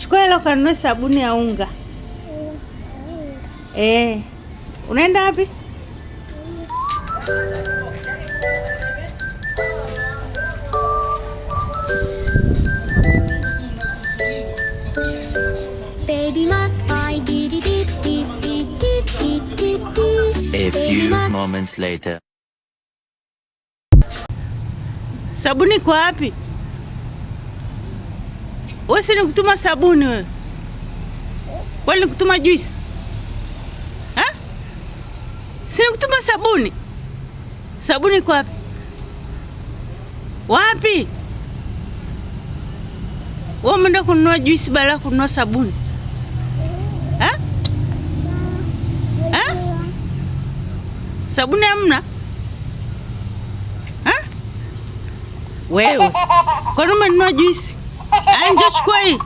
Chukua hilo kanunue sabuni ya unga. Unaenda wapi? A few moments later. Sabuni kwa wapi? Wewe si nikutuma sabuni wewe? Kwani nikutuma juice? Si nikutuma sabuni? Sabuni kwa wapi? Wapi? Wewe umeenda kununua juice badala kununua sabuni? Sabuni hamna? Wewe, kwani umenunua juice? Njoo chukua hii.